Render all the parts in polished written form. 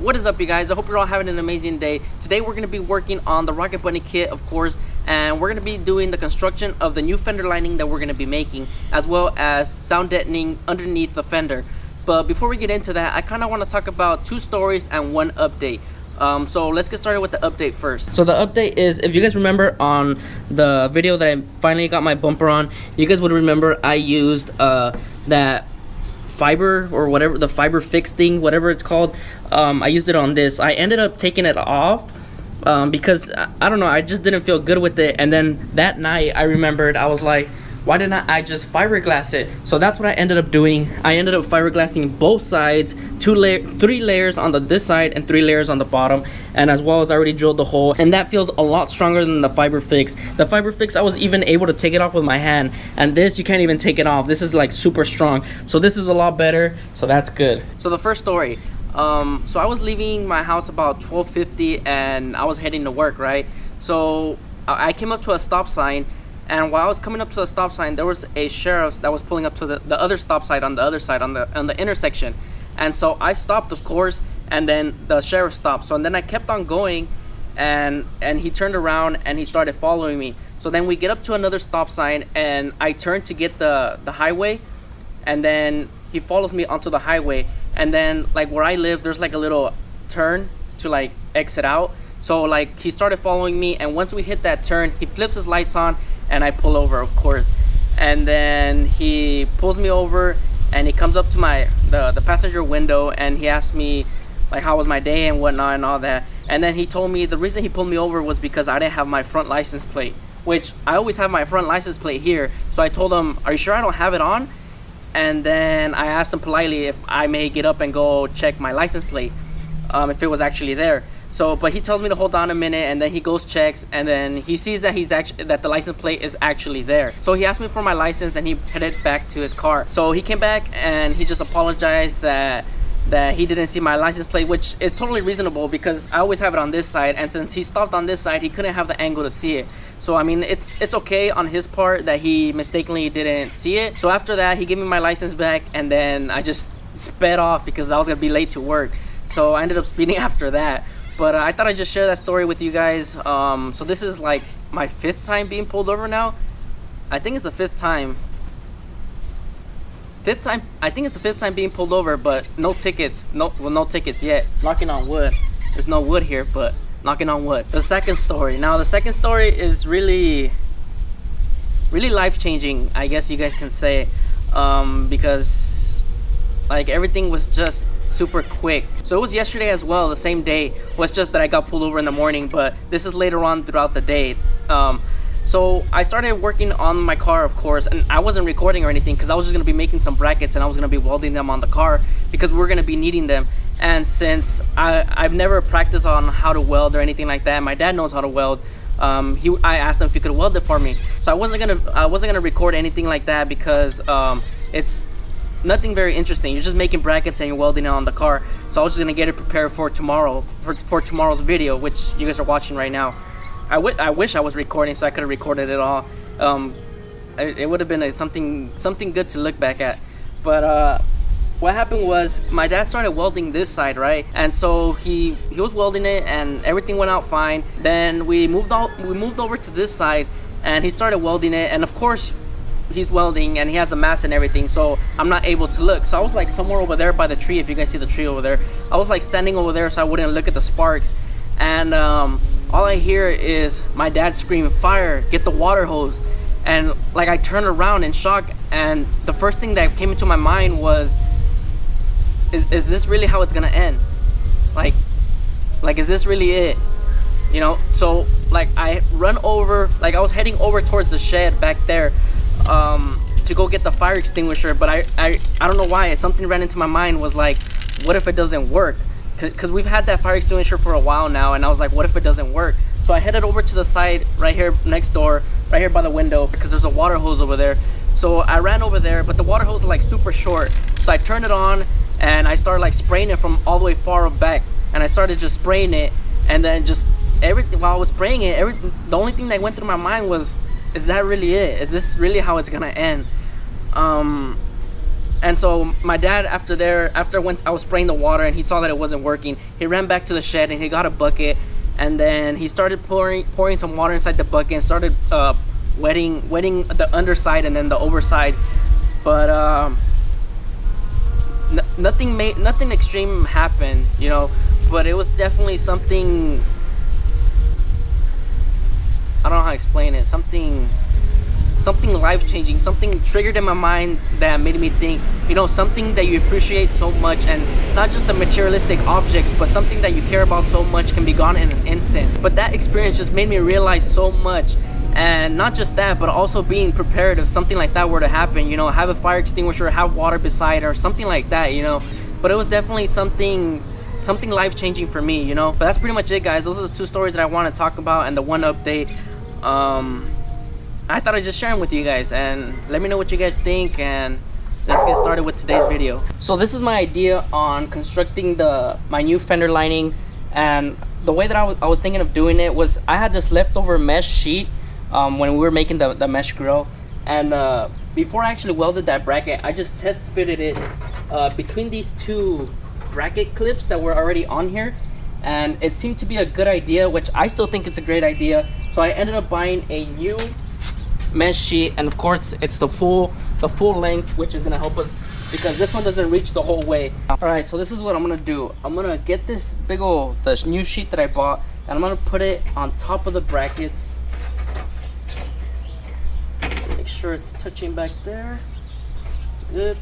What is up, you guys? I hope you're all having an amazing day. Today we're going to be working on the Rocket Bunny kit, of course, and we're going to be doing the construction of the new fender lining that we're going to be making, as well as sound deadening underneath the fender. But before we get into that, I kind of want to talk about 2 stories and 1 update. So let's get started with the update first. So the update is, if you guys remember on the video that I finally got my bumper on, you guys would remember I used that fiber or whatever, the fiber fix thing, whatever it's called. I used it on this. I ended up taking it off because I don't know, I just didn't feel good with it. And then that night I remembered, I was like, why didn't I just fiberglass it? So that's what I ended up doing. I ended up fiberglassing both sides, 3 layers on this side and 3 layers on the bottom, and as well as I already drilled the hole, and that feels a lot stronger than the fiber fix. The fiber fix, I was even able to take it off with my hand, and this you can't even take it off. This is like super strong, so this is a lot better, so that's good. So the first story, so I was leaving my house about 12:50 and I was heading to work, right? So I came up to a stop sign, and while I was coming up to the stop sign, there was a sheriff that was pulling up to the other stop sign on the other side, on the intersection. And so I stopped, of course, and then the sheriff stopped. So and then I kept on going, and he turned around and he started following me. So then we get up to another stop sign, and I turned to get the highway, and then he follows me onto the highway. And then, like, where I live, there's like a little turn to like exit out. So like he started following me, and once we hit that turn, he flips his lights on, and I pull over, of course. And then he pulls me over, and he comes up to the passenger window, and he asked me like how was my day and whatnot and all that. And then he told me the reason he pulled me over was because I didn't have my front license plate, which I always have my front license plate here. So I told him, are you sure I don't have it on? And then I asked him politely if I may get up and go check my license plate, if it was actually there. So, but he tells me to hold on a minute, and then he goes, checks, and then he sees that that the license plate is actually there. So he asked me for my license, and he headed back to his car. So he came back and he just apologized that he didn't see my license plate, which is totally reasonable because I always have it on this side, and since he stopped on this side, he couldn't have the angle to see it. So I mean, it's okay on his part that he mistakenly didn't see it. So after that, he gave me my license back, and then I just sped off because I was gonna be late to work. So I ended up speeding after that. But I thought I'd just share that story with you guys. So this is like my 5th time being pulled over now. I think it's the 5th time. I think it's the 5th time being pulled over, but no tickets. No tickets yet. Knocking on wood. There's no wood here, but knocking on wood. The second story. Now the second story is really life-changing, I guess you guys can say, because like everything was just super quick. So it was yesterday as well, the same day, was just that I got pulled over in the morning, but this is later on throughout the day. So I started working on my car, of course, and I wasn't recording or anything because I was just going to be making some brackets, and I was going to be welding them on the car because we're going to be needing them. And since I've never practiced on how to weld or anything like that, my dad knows how to weld. I asked him if he could weld it for me. So I wasn't gonna record anything like that because it's nothing very interesting. You're just making brackets and you're welding it on the car. So I was just gonna get it prepared for tomorrow, for tomorrow's video, which you guys are watching right now. I wish I was recording so I could have recorded it all. It would have been something good to look back at. But what happened was my dad started welding this side, right? And so he was welding it, and everything went out fine. Then we moved over to this side, and he started welding it, and of course he's welding and he has a mask and everything, so I'm not able to look. So I was like somewhere over there by the tree. If you guys see the tree over there, I was like standing over there so I wouldn't look at the sparks. And all I hear is my dad scream, "Fire, get the water hose." And like I turned around in shock, and the first thing that came into my mind was, is this really how it's gonna end? Like is this really it? You know? So like I run over, like I was heading over towards the shed back there to go get the fire extinguisher, but I don't know why, something ran into my mind, was like, what if it doesn't work? Because we've had that fire extinguisher for a while now, and I was like, what if it doesn't work? So I headed over to the side right here next door, right here by the window, because there's a water hose over there. So I ran over there, but the water hose is like super short. So I turned it on, and I started like spraying it from all the way far back, and I started just spraying it, and then just everything while I was spraying it, the only thing that went through my mind was, is that really it? Is this really how it's gonna end? And so my dad, after I was spraying the water and he saw that it wasn't working, he ran back to the shed and he got a bucket, and then he started pouring some water inside the bucket and started wetting the underside and then the overside. But nothing extreme happened, you know, but it was definitely something, I don't know how to explain it, something life-changing, something triggered in my mind that made me think, you know, something that you appreciate so much, and not just the materialistic objects, but something that you care about so much can be gone in an instant. But that experience just made me realize so much. And not just that, but also being prepared if something like that were to happen, you know, have a fire extinguisher, have water beside, or something like that, you know. But it was definitely something life-changing for me, you know. But that's pretty much it, guys. Those are the 2 stories that I want to talk about and the 1 update. I thought I'd just share them with you guys, and let me know what you guys think, and let's get started with today's video. So this is my idea on constructing my new fender lining, and the way that I was thinking of doing it was I had this leftover mesh sheet when we were making the mesh grill, and before I actually welded that bracket, I just test fitted it between these 2 bracket clips that were already on here, and it seemed to be a good idea, which I still think it's a great idea. So I ended up buying a new mesh sheet, and of course it's the full length, which is gonna help us because this one doesn't reach the whole way. All right, so this is what I'm gonna do. I'm gonna get this the new sheet that I bought, and I'm gonna put it on top of the brackets. Make sure it's touching back there. Good.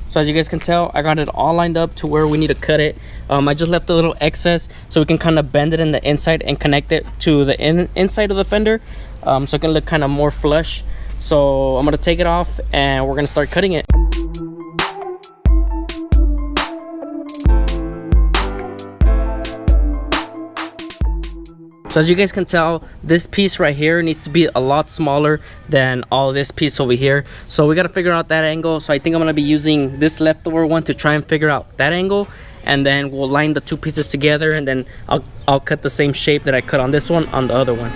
So as you guys can tell, I got it all lined up to where we need to cut it. I just left a little excess so we can kind of bend it in the inside and connect it to the inside of the fender, so it can look kind of more flush. So I'm gonna take it off and we're gonna start cutting it. So as you guys can tell, this piece right here needs to be a lot smaller than all this piece over here. So we got to figure out that angle. So I think I'm going to be using this leftover one to try and figure out that angle. And then we'll line the 2 pieces together, and then I'll cut the same shape that I cut on this one on the other one.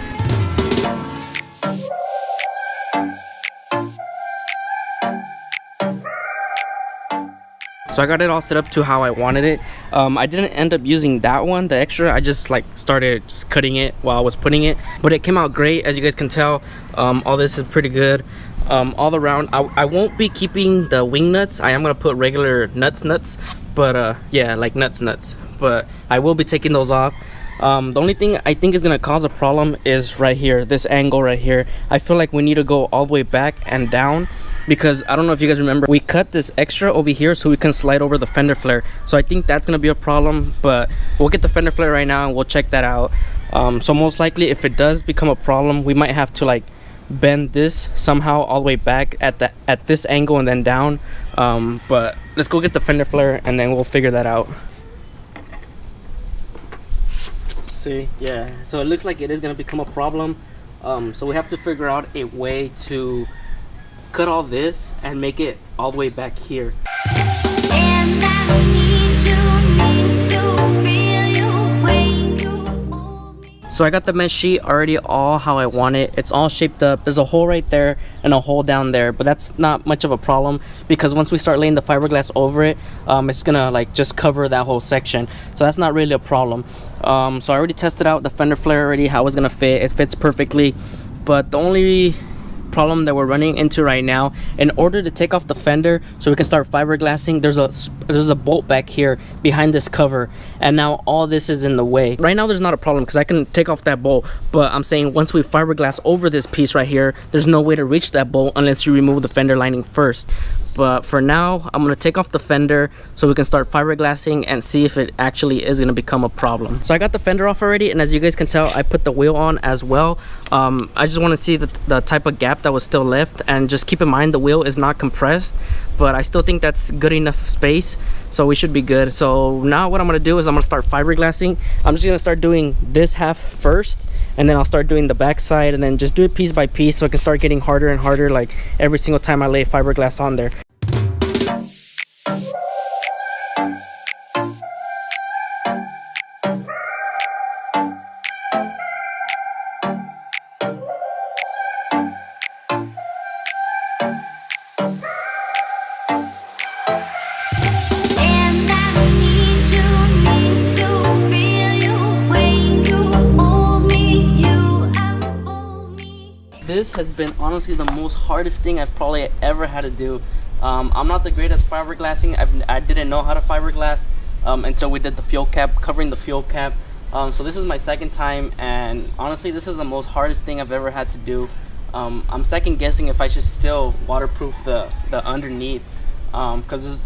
So I got it all set up to how I wanted it. I didn't end up using that one, the extra. I just started cutting it while I was putting it, but it came out great. As you guys can tell, all this is pretty good all around. I won't be keeping the wing nuts. I am gonna put regular nuts, but yeah, like nuts, but I will be taking those off. The only thing I think is gonna cause a problem is right here, this angle right here. I feel like we need to go all the way back and down, because I don't know if you guys remember, we cut this extra over here so we can slide over the fender flare. So I think that's gonna be a problem, but we'll get the fender flare right now and we'll check that out. So most likely, if it does become a problem, we might have to bend this somehow all the way back at this angle and then down. But let's go get the fender flare and then we'll figure that out. See, yeah, so it looks like it is going to become a problem. So we have to figure out a way to cut all this and make it all the way back here. And I need to feel you when you hold me. So I got the mesh sheet already all how I want it. It's all shaped up. There's a hole right there and a hole down there, but that's not much of a problem because once we start laying the fiberglass over it, it's gonna just cover that whole section. So that's not really a problem. So I already tested out the fender flare already, how it's gonna fit. It fits perfectly, but the only problem that we're running into right now, in order to take off the fender so we can start fiberglassing, there's a bolt back here behind this cover, and now all this is in the way. Right now there's not a problem because I can take off that bolt, but I'm saying once we fiberglass over this piece right here, there's no way to reach that bolt unless you remove the fender lining first. But for now, I'm going to take off the fender so we can start fiberglassing and see if it actually is going to become a problem. So I got the fender off already, and as you guys can tell, I put the wheel on as well. I just want to see the type of gap that was still left, and just keep in mind the wheel is not compressed, but I still think that's good enough space, so we should be good. So now what I'm going to do is I'm going to start fiberglassing. I'm just going to start doing this half first, and then I'll start doing the back side, and then just do it piece by piece so it can start getting harder and harder like every single time I lay fiberglass on there. has been honestly the most hardest thing I've probably ever had to do. I'm not the greatest fiberglassing. I didn't know how to fiberglass until we did the fuel cap, covering the fuel cap. So this is my second time, and honestly this is the most hardest thing I've ever had to do. I'm second guessing if I should still waterproof the underneath, because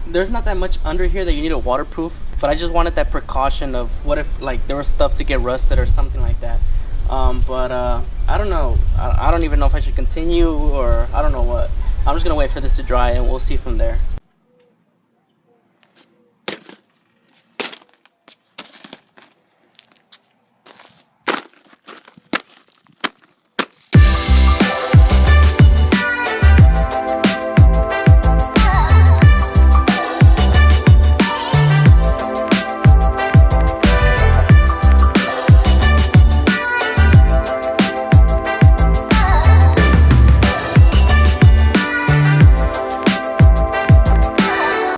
there's not that much under here that you need to waterproof, but I just wanted that precaution of what if like there was stuff to get rusted or something like that. But I don't know. I don't even know if I should continue, or I don't know what. I'm just gonna wait for this to dry and we'll see from there.